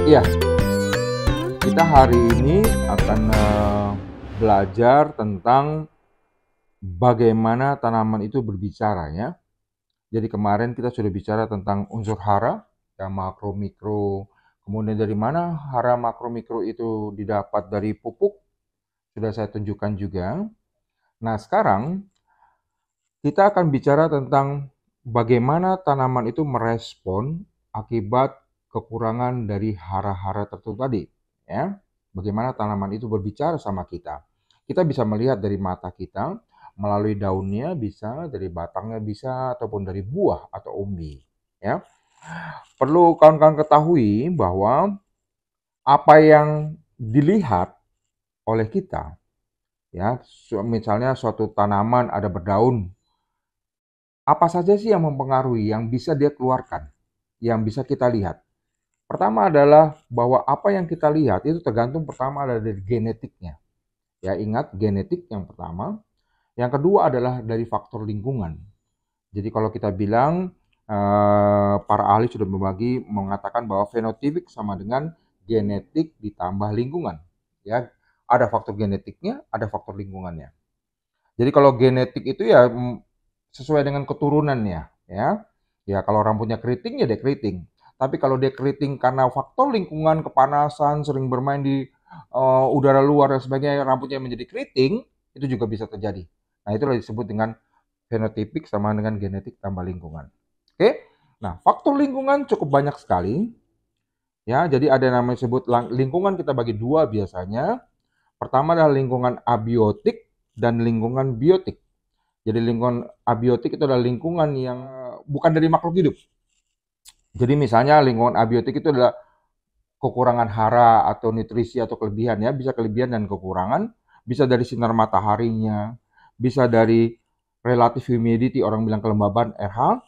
Iya, kita hari ini akan belajar tentang bagaimana tanaman itu berbicara ya. Jadi kemarin kita sudah bicara tentang unsur hara, ya makro mikro. Kemudian dari mana hara makro mikro itu didapat dari pupuk, sudah saya tunjukkan juga. Nah, sekarang kita akan bicara tentang bagaimana tanaman itu merespon akibat kekurangan dari hara-hara tertentu tadi, ya. Bagaimana tanaman itu berbicara sama kita. Kita bisa melihat dari mata kita, melalui daunnya bisa, dari batangnya bisa, ataupun dari buah atau umbi, ya. Perlu kawan-kawan ketahui bahwa apa yang dilihat oleh kita, ya, misalnya suatu tanaman ada berdaun, apa saja sih yang mempengaruhi, yang bisa dia keluarkan, yang bisa kita lihat? Pertama adalah bahwa apa yang kita lihat itu tergantung pertama adalah dari genetiknya. Ya, ingat genetik yang pertama. Yang kedua adalah dari faktor lingkungan. Jadi kalau kita bilang para ahli sudah mengatakan bahwa fenotipik sama dengan genetik ditambah lingkungan. Ya, ada faktor genetiknya, ada faktor lingkungannya. Jadi kalau genetik itu ya sesuai dengan keturunannya, ya. Ya kalau rambutnya keriting ya dia keriting. Tapi kalau dia keriting karena faktor lingkungan, kepanasan, sering bermain di udara luar dan sebagainya, rambutnya menjadi keriting, itu juga bisa terjadi. Nah, itulah disebut dengan fenotipik sama dengan genetik tambah lingkungan. Oke. Nah, faktor lingkungan cukup banyak sekali. Ya, jadi ada yang namanya disebut lingkungan kita bagi dua biasanya. Pertama adalah lingkungan abiotik dan lingkungan biotik. Jadi lingkungan abiotik itu adalah lingkungan yang bukan dari makhluk hidup. Jadi misalnya lingkungan abiotik itu adalah kekurangan hara atau nutrisi atau kelebihan ya, bisa kelebihan dan kekurangan, bisa dari sinar mataharinya, bisa dari relative humidity, orang bilang kelembaban RH,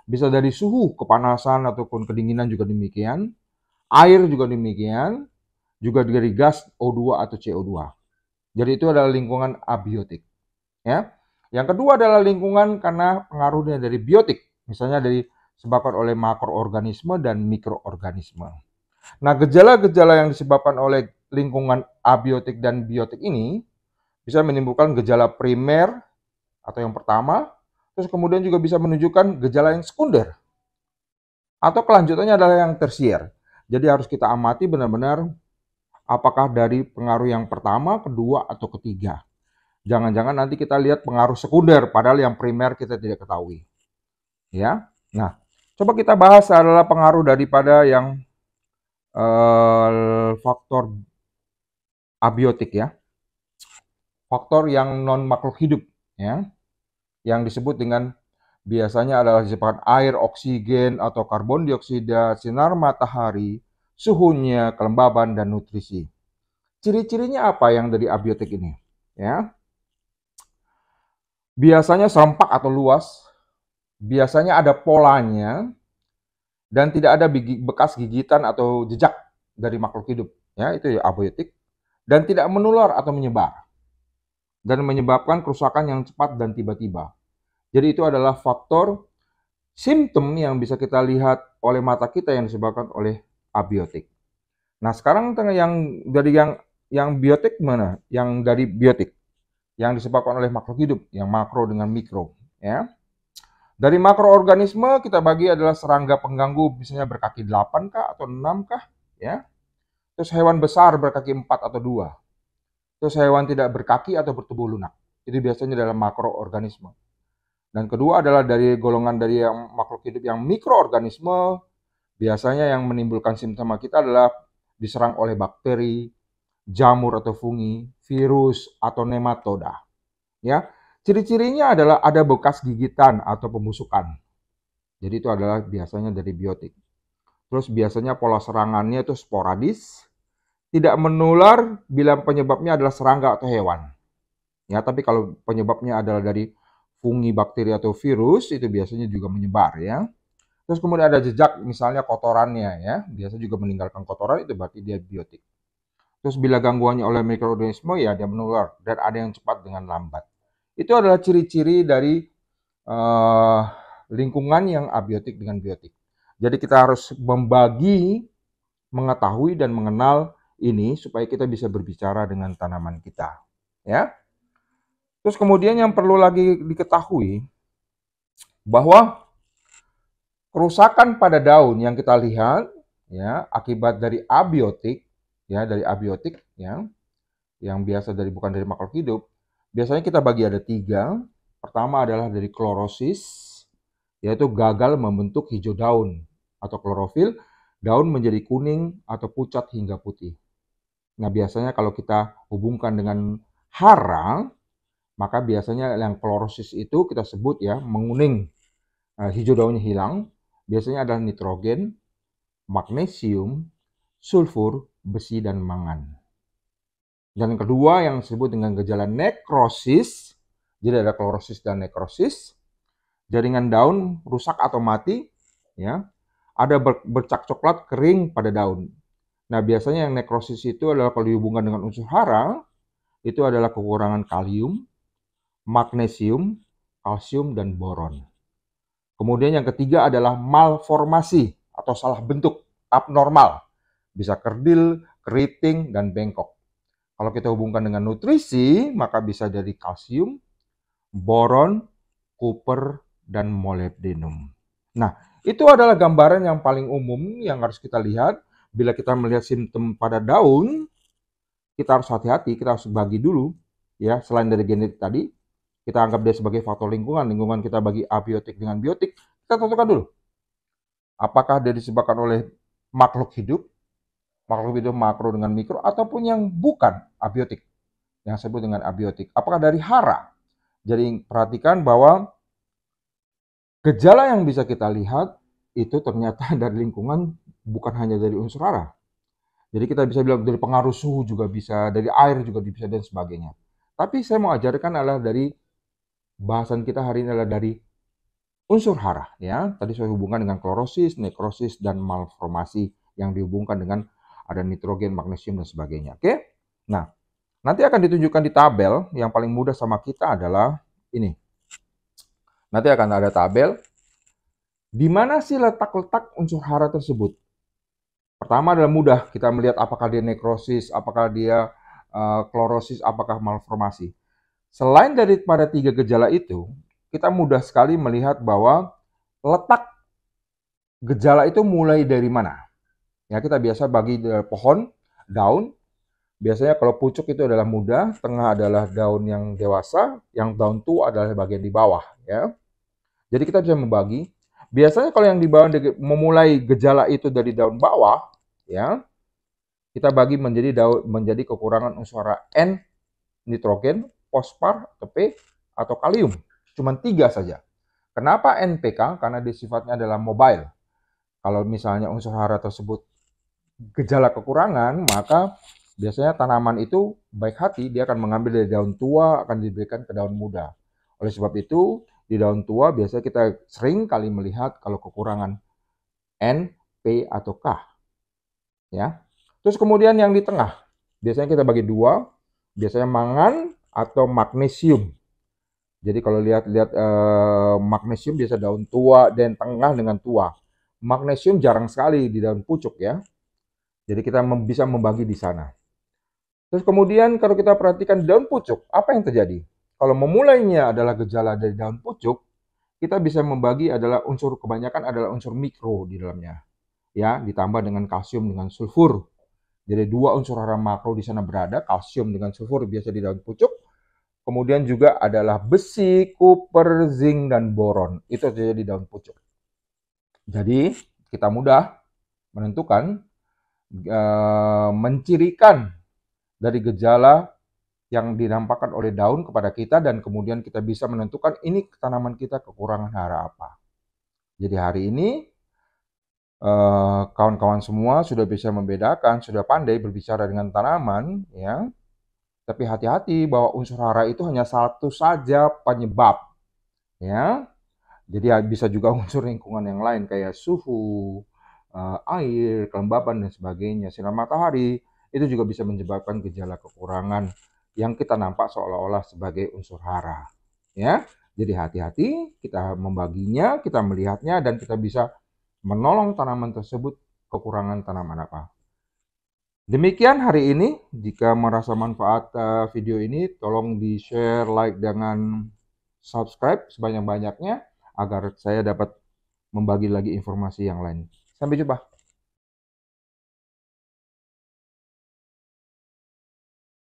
bisa dari suhu, kepanasan ataupun kedinginan juga demikian, air juga demikian, juga dari gas O2 atau CO2. Jadi itu adalah lingkungan abiotik. Ya. Yang kedua adalah lingkungan karena pengaruhnya dari biotik, misalnya dari disebabkan oleh makroorganisme dan mikroorganisme. Nah, gejala-gejala yang disebabkan oleh lingkungan abiotik dan biotik ini bisa menimbulkan gejala primer atau yang pertama, terus kemudian juga bisa menunjukkan gejala yang sekunder. Atau kelanjutannya adalah yang tersier. Jadi harus kita amati benar-benar apakah dari pengaruh yang pertama, kedua, atau ketiga. Jangan-jangan nanti kita lihat pengaruh sekunder, padahal yang primer kita tidak ketahui. Ya, nah, coba kita bahas adalah pengaruh daripada yang faktor abiotik ya, faktor yang non makhluk hidup ya, yang disebut dengan biasanya adalah disebabkan air, oksigen atau karbon dioksida, sinar matahari, suhunya, kelembaban dan nutrisi. Ciri-cirinya apa yang dari abiotik ini? Ya, biasanya serempak atau luas, biasanya ada polanya, dan tidak ada bekas gigitan atau jejak dari makhluk hidup. Ya, itu ya abiotik. Dan tidak menular atau menyebar. Dan menyebabkan kerusakan yang cepat dan tiba-tiba. Jadi itu adalah faktor simptom yang bisa kita lihat oleh mata kita yang disebabkan oleh abiotik. Nah, sekarang yang dari yang biotik mana? Yang dari biotik yang disebabkan oleh makhluk hidup, yang makro dengan mikro, ya. Dari makroorganisme kita bagi adalah serangga pengganggu misalnya berkaki 8 kah atau 6 kah, ya. Terus hewan besar berkaki 4 atau 2. Terus hewan tidak berkaki atau bertubuh lunak. Itu biasanya dalam makroorganisme. Dan kedua adalah dari golongan dari yang makhluk hidup yang mikroorganisme, biasanya yang menimbulkan simptom kita adalah diserang oleh bakteri, jamur atau fungi, virus atau nematoda. Ya, ciri-cirinya adalah ada bekas gigitan atau pembusukan. Jadi itu adalah biasanya dari biotik. Terus biasanya pola serangannya itu sporadis, tidak menular bila penyebabnya adalah serangga atau hewan. Ya, tapi kalau penyebabnya adalah dari fungi, bakteri atau virus itu biasanya juga menyebar ya. Terus kemudian ada jejak misalnya kotorannya ya, biasa juga meninggalkan kotoran itu berarti dia biotik. Terus bila gangguannya oleh mikroorganisme ya dia menular dan ada yang cepat dengan lambat. Itu adalah ciri-ciri dari lingkungan yang abiotik dengan biotik. Jadi kita harus membagi mengetahui dan mengenal ini supaya kita bisa berbicara dengan tanaman kita, ya. Terus kemudian yang perlu lagi diketahui bahwa kerusakan pada daun yang kita lihat ya akibat dari abiotik ya yang biasa dari bukan dari makhluk hidup, biasanya kita bagi ada 3. Pertama adalah dari klorosis, yaitu gagal membentuk hijau daun atau klorofil, daun menjadi kuning atau pucat hingga putih. Nah, biasanya kalau kita hubungkan dengan hara, maka biasanya yang klorosis itu kita sebut ya menguning, hijau daunnya hilang. Biasanya adalah nitrogen, magnesium, sulfur, besi, dan mangan. Dan yang kedua yang disebut dengan gejala nekrosis, jadi ada klorosis dan nekrosis, jaringan daun rusak atau mati, ya, ada bercak coklat kering pada daun. Nah, biasanya yang nekrosis itu adalah kalau dihubungkan dengan unsur hara, itu adalah kekurangan kalium, magnesium, kalsium, dan boron. Kemudian yang ketiga adalah malformasi atau salah bentuk, abnormal. Bisa kerdil, keriting, dan bengkok. Kalau kita hubungkan dengan nutrisi, maka bisa dari kalsium, boron, kuper, dan molybdenum. Nah, itu adalah gambaran yang paling umum yang harus kita lihat. Bila kita melihat simptom pada daun, kita harus hati-hati, kita harus bagi dulu. Ya, selain dari genetik tadi, kita anggap dia sebagai faktor lingkungan. Lingkungan kita bagi abiotik dengan biotik, kita tentukan dulu. Apakah dia disebabkan oleh makhluk hidup makro dengan mikro, ataupun yang bukan abiotik, yang disebut dengan abiotik. Apakah dari hara? Jadi perhatikan bahwa gejala yang bisa kita lihat itu ternyata dari lingkungan, bukan hanya dari unsur hara. Jadi kita bisa bilang dari pengaruh suhu juga bisa, dari air juga bisa, dan sebagainya. Tapi saya mau ajarkan adalah dari bahasan kita hari ini adalah dari unsur hara. Ya, tadi saya hubungkan dengan klorosis, nekrosis, dan malformasi yang dihubungkan dengan ada nitrogen, magnesium, dan sebagainya. Oke? Nah, nanti akan ditunjukkan di tabel. Yang paling mudah sama kita adalah ini. Nanti akan ada tabel. Di mana sih letak-letak unsur hara tersebut? Pertama adalah mudah. Kita melihat apakah dia nekrosis, apakah dia klorosis, apakah malformasi. Selain daripada 3 gejala itu, kita mudah sekali melihat bahwa letak gejala itu mulai dari mana. Ya, kita biasa bagi pohon, daun. Biasanya kalau pucuk itu adalah muda, tengah adalah daun yang dewasa, yang daun tua adalah bagian di bawah. Ya. Jadi kita bisa membagi. Biasanya kalau yang di bawah memulai gejala itu dari daun bawah, ya, kita bagi menjadi kekurangan unsur hara N, nitrogen, fosfor, P, atau kalium. Cuma 3 saja. Kenapa NPK? Karena dia sifatnya adalah mobile. Kalau misalnya unsur hara tersebut gejala kekurangan, maka biasanya tanaman itu baik hati, dia akan mengambil dari daun tua, akan diberikan ke daun muda. Oleh sebab itu, di daun tua biasanya kita sering kali melihat kalau kekurangan N, P, atau K. Ya. Terus kemudian yang di tengah, biasanya kita bagi 2, biasanya mangan atau magnesium. Jadi kalau lihat magnesium biasa daun tua dan tengah dengan tua. Magnesium jarang sekali di daun pucuk ya. Jadi kita bisa membagi di sana. Terus kemudian kalau kita perhatikan daun pucuk, apa yang terjadi? Kalau memulainya adalah gejala dari daun pucuk, kita bisa membagi adalah unsur kebanyakan adalah unsur mikro di dalamnya. Ya, ditambah dengan kalsium dengan sulfur. Jadi 2 unsur hara makro di sana berada, kalsium dengan sulfur biasa di daun pucuk. Kemudian juga adalah besi, kuper, zinc, dan boron. Itu terjadi di daun pucuk. Jadi kita mudah menentukan mencirikan dari gejala yang dinampakkan oleh daun kepada kita dan kemudian kita bisa menentukan ini tanaman kita kekurangan hara apa. Jadi hari ini kawan-kawan semua sudah bisa membedakan, sudah pandai berbicara dengan tanaman, ya. Tapi hati-hati bahwa unsur hara itu hanya satu saja penyebab, ya. Jadi bisa juga unsur lingkungan yang lain kayak suhu, air, kelembaban, dan sebagainya, sinar matahari, itu juga bisa menyebabkan gejala kekurangan yang kita nampak seolah-olah sebagai unsur hara. Ya, jadi hati-hati kita membaginya, kita melihatnya, dan kita bisa menolong tanaman tersebut kekurangan tanaman apa. Demikian hari ini, jika merasa manfaat video ini, tolong di-share, like, dengan subscribe sebanyak-banyaknya agar saya dapat membagi lagi informasi yang lain. Sampai jumpa.